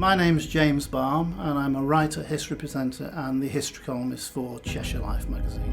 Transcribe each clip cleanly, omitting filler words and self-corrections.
My name's James Balme and I'm a writer, history presenter and the history columnist for Cheshire Life magazine.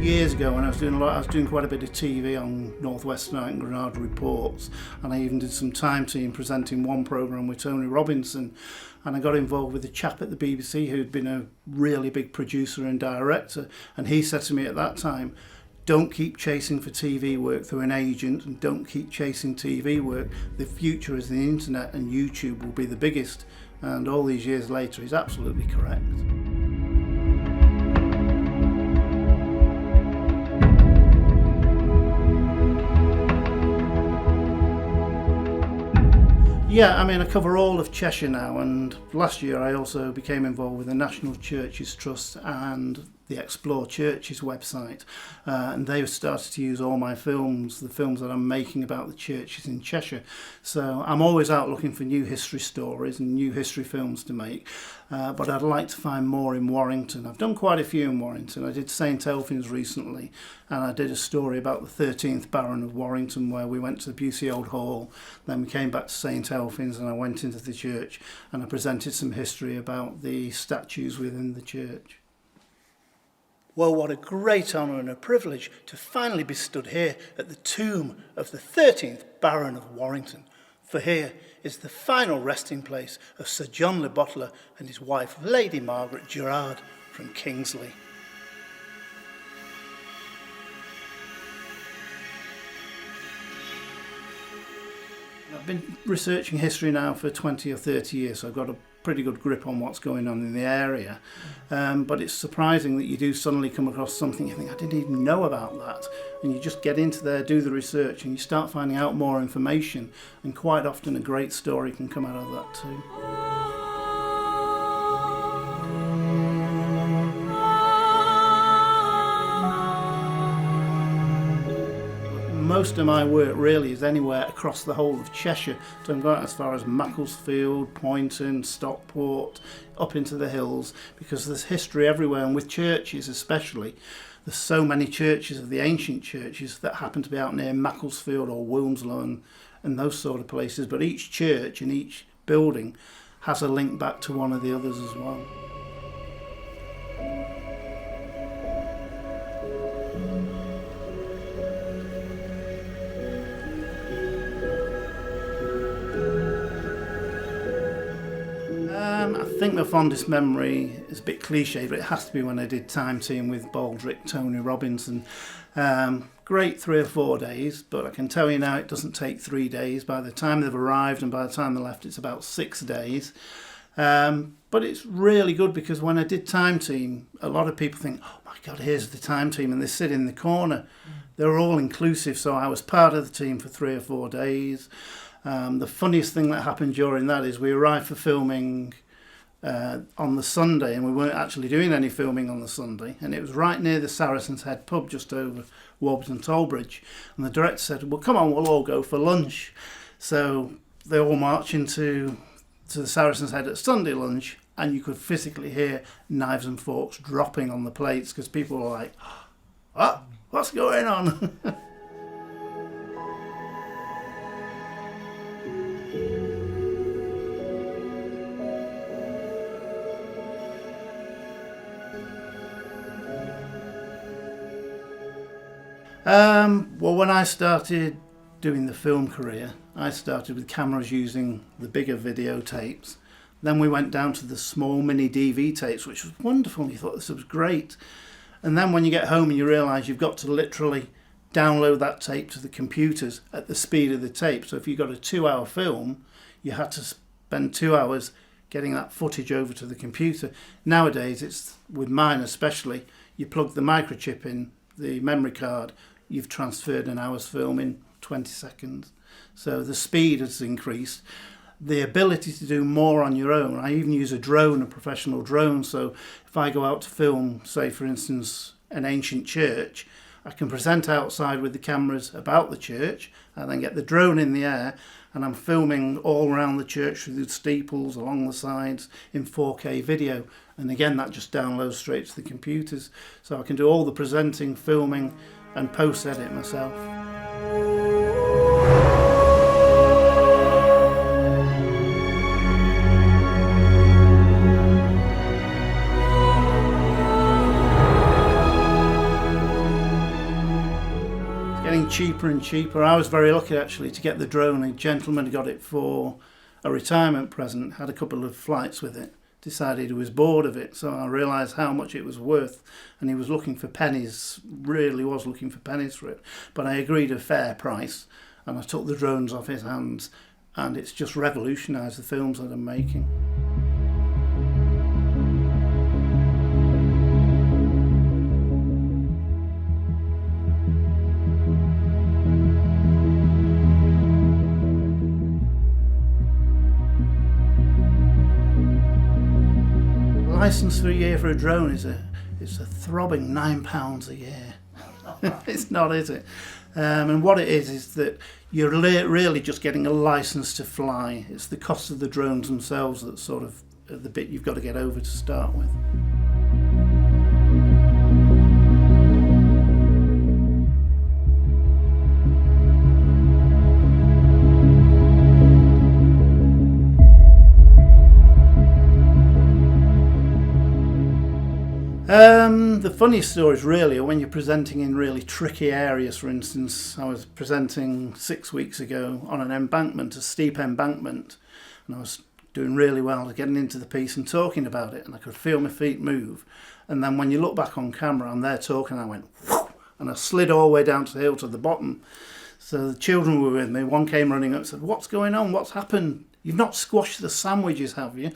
Years ago when I was doing quite a bit of TV on North West and Granada Reports, and I even did some time team presenting one programme with Tony Robinson, and I got involved with a chap at the BBC who'd been a really big producer and director, and he said to me at that time, don't keep chasing for TV work through an agent and don't keep chasing TV work. The future is the internet and YouTube will be the biggest. And all these years later, he's absolutely correct. Yeah, I mean, I cover all of Cheshire now, and last year I also became involved with the National Churches Trust and the Explore Churches website, and they've started to use all my films, the films that I'm making about the churches in Cheshire. So I'm always out looking for new history stories and new history films to make, but I'd like to find more in Warrington. I've done quite a few in Warrington. I did St Elphin's recently, and I did a story about the 13th Baron of Warrington where we went to the Busey Old Hall, then we came back to St Elphin's and I went into the church and I presented some history about the statues within the church. Well, what a great honour and a privilege to finally be stood here at the tomb of the 13th Baron of Warrington. For here is the final resting place of Sir John Le Boteler and his wife, Lady Margaret Gerard from Kingsley. I've been researching history now for 20 or 30 years, so I've got a pretty good grip on what's going on in the area, but it's surprising that you do suddenly come across something you think, I didn't even know about that, and you just get into there, do the research, and you start finding out more information, and quite often a great story can come out of that too. Most of my work really is anywhere across the whole of Cheshire, so I'm going as far as Macclesfield, Poynton, Stockport, up into the hills, because there's history everywhere, and with churches especially, there's so many churches of the ancient churches that happen to be out near Macclesfield or Wilmslow and those sort of places, but each church and each building has a link back to one of the others as well. I think my fondest memory is a bit cliche, but it has to be when I did time team with Baldrick, Tony Robinson. Great 3 or 4 days, but I can tell you now it doesn't take 3 days. By the time they've arrived and by the time they left, it's about 6 days. But it's really good because when I did time team, a lot of people think, oh my God, here's the time team, and they sit in the corner. They're all inclusive, so I was part of the team for 3 or 4 days. The funniest thing that happened during that is we arrived for filming on the Sunday, and we weren't actually doing any filming on the Sunday, and it was right near the Saracen's Head pub just over Warburton Toll Bridge, and the director said, well, come on, we'll all go for lunch. So they all march into the Saracen's Head at Sunday lunch, and you could physically hear knives and forks dropping on the plates because people were like, what's going on? Well, when I started doing the film career, I started with cameras using the bigger videotapes. Then we went down to the small mini DV tapes, which was wonderful. You thought this was great. And then when you get home and you realise you've got to literally download that tape to the computers at the speed of the tape. So if you got a 2-hour film, you had to spend 2 hours getting that footage over to the computer. Nowadays, it's with mine especially, you plug the microchip in, the memory card, you've transferred an hour's film in 20 seconds. So the speed has increased. The ability to do more on your own. I even use a drone, a professional drone. So if I go out to film, say for instance, an ancient church, I can present outside with the cameras about the church and then get the drone in the air, and I'm filming all around the church through the steeples, along the sides in 4K video. And again, that just downloads straight to the computers. So I can do all the presenting, filming and post-edit myself. cheaper and cheaper. I was very lucky actually to get the drone. A gentleman got it for a retirement present, had a couple of flights with it, decided he was bored of it, so I realised how much it was worth, and he was looking for pennies, really was looking for pennies for it. But I agreed a fair price, and I took the drones off his hands, and it's just revolutionised the films that I'm making. License for a year for a drone is a throbbing £9 a year. It's not, is it? And what it is that you're really just getting a license to fly. It's the cost of the drones themselves that's sort of the bit you've got to get over to start with. The funny stories really are when you're presenting in really tricky areas. For instance, I was presenting 6 weeks ago on an embankment, a steep embankment, and I was doing really well getting into the piece and talking about it, and I could feel my feet move. And then when you look back on camera, I'm there talking, and I went whoosh, and I slid all the way down to the hill to the bottom. So the children were with me. One came running up and said, "What's going on? What's happened? You've not squashed the sandwiches, have you?"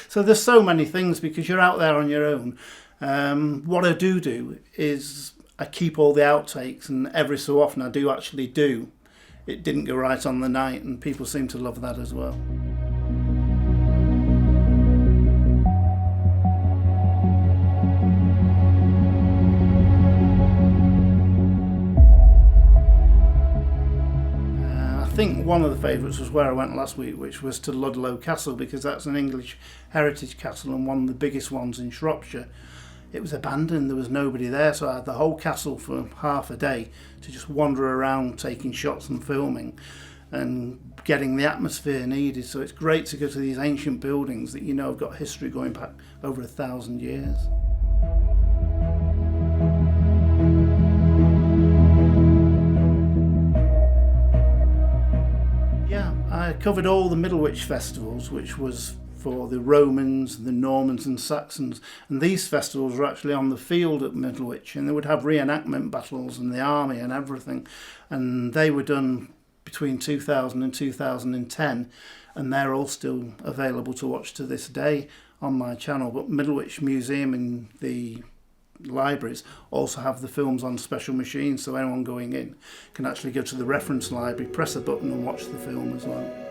So there's so many things because you're out there on your own. What I do is I keep all the outtakes, and every so often I do actually do "It Didn't Go Right on the Night," and people seem to love that as well. I think one of the favourites was where I went last week, which was to Ludlow Castle, because that's an English heritage castle and one of the biggest ones in Shropshire. It was abandoned, there was nobody there, so I had the whole castle for half a day to just wander around taking shots and filming and getting the atmosphere needed. So it's great to go to these ancient buildings that you know have got history going back over 1,000 years. I covered all the Middlewich festivals, which was for the Romans, the Normans and Saxons, and these festivals were actually on the field at Middlewich, and they would have reenactment battles and the army and everything, and they were done between 2000 and 2010, and they're all still available to watch to this day on my channel. But Middlewich Museum and the libraries also have the films on special machines, so anyone going in can actually go to the reference library, press a button and watch the film as well.